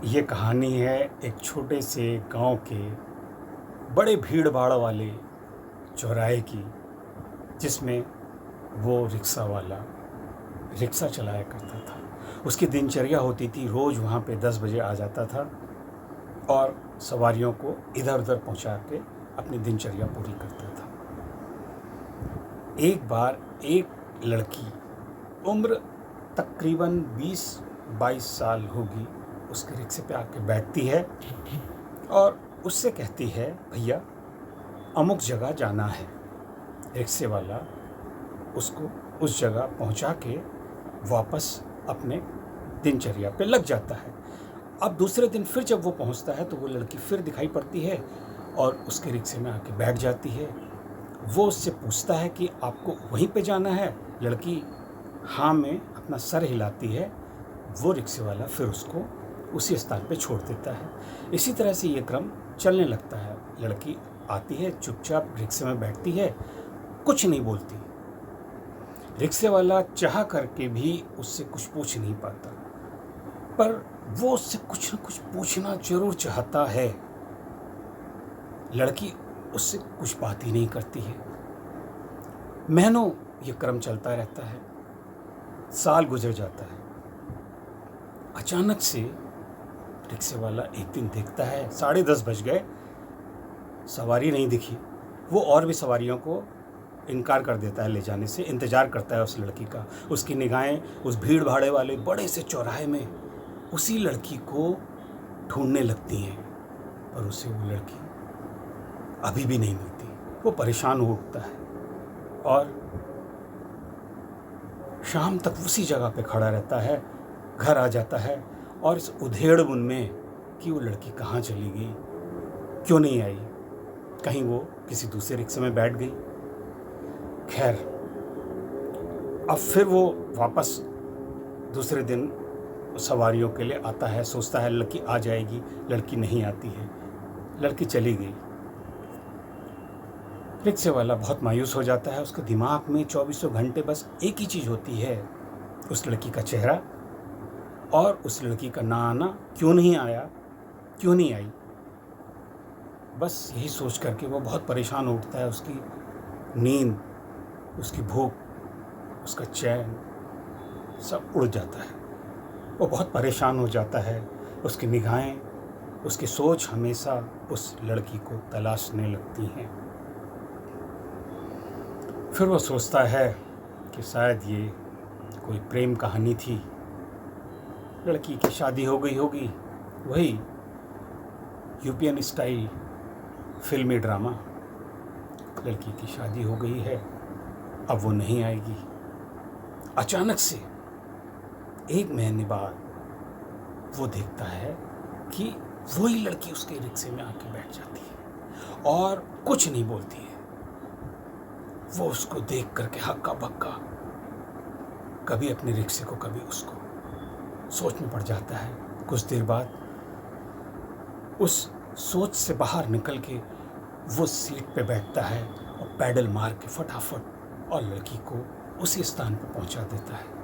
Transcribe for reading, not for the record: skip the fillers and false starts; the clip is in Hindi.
ये कहानी है एक छोटे से गांव के बड़े भीड़ भाड़ वाले चौराहे की, जिसमें वो रिक्शा वाला रिक्शा चलाया करता था। उसकी दिनचर्या होती थी, रोज़ वहाँ पे 10 बजे आ जाता था और सवारियों को इधर उधर पहुँचा के अपनी दिनचर्या पूरी करता था। एक बार एक लड़की, उम्र तकरीबन 20-22 साल होगी, उसके रिक्शे पे आके बैठती है और उससे कहती है, भैया अमुक जगह जाना है। रिक्शे वाला उसको उस जगह पहुंचा के वापस अपने दिनचर्या पे लग जाता है। अब दूसरे दिन फिर जब वो पहुंचता है तो वो लड़की फिर दिखाई पड़ती है और उसके रिक्शे में आके बैठ जाती है। वो उससे पूछता है कि आपको वहीं पे जाना है? लड़की हाँ में अपना सर हिलाती है। वो रिक्शे वाला फिर उसको उसी स्थान पे छोड़ देता है। इसी तरह से ये क्रम चलने लगता है। लड़की आती है, चुपचाप रिक्शे में बैठती है, कुछ नहीं बोलती। रिक्शे वाला चाह करके भी उससे कुछ पूछ नहीं पाता, पर वो उससे कुछ न कुछ पूछना जरूर चाहता है। लड़की उससे कुछ बात ही नहीं करती है। महीनों ये क्रम चलता रहता है, साल गुजर जाता है। अचानक से रिक्शे वाला एक दिन देखता है 10:30 बज गए, सवारी नहीं दिखी। वो और भी सवारियों को इनकार कर देता है ले जाने से, इंतज़ार करता है उस लड़की का। उसकी निगाहें उस भीड़ भाड़े वाले बड़े से चौराहे में उसी लड़की को ढूंढने लगती हैं, पर उसे वो लड़की अभी भी नहीं मिलती। वो परेशान हो उठता है और शाम तक उसी जगह पे खड़ा रहता है। घर आ जाता है और इस उधेड़-बुन में कि वो लड़की कहाँ चली गई, क्यों नहीं आई, कहीं वो किसी दूसरे रिक्शे में बैठ गई। खैर, अब फिर वो वापस दूसरे दिन सवारियों के लिए आता है, सोचता है लड़की आ जाएगी, लड़की नहीं आती है, लड़की चली गई। रिक्शे वाला बहुत मायूस हो जाता है। उसके दिमाग में 24 घंटे बस एक ही चीज़ होती है, उस लड़की का चेहरा और उस लड़की का ना आना, क्यों नहीं आया, क्यों नहीं आई। बस यही सोच करके वो बहुत परेशान हो उठता है। उसकी नींद, उसकी भूख, उसका चैन सब उड़ जाता है। वो बहुत परेशान हो जाता है। उसकी निगाहें, उसकी सोच हमेशा उस लड़की को तलाशने लगती हैं। फिर वो सोचता है कि शायद ये कोई प्रेम कहानी थी, लड़की की शादी हो गई होगी, वही यूपियन स्टाइल फिल्मी ड्रामा। लड़की की शादी हो गई है, अब वो नहीं आएगी। अचानक से 1 महीने बाद वो देखता है कि वही लड़की उसके रिक्शे में आके बैठ जाती है और कुछ नहीं बोलती है। वो उसको देख करके हक्का बक्का, कभी अपने रिक्शे को कभी उसको, सोच में पड़ जाता है। कुछ देर बाद उस सोच से बाहर निकल के वो सीट पे बैठता है और पैडल मार के फटाफट और लड़की को उसी स्थान पर पहुंचा देता है।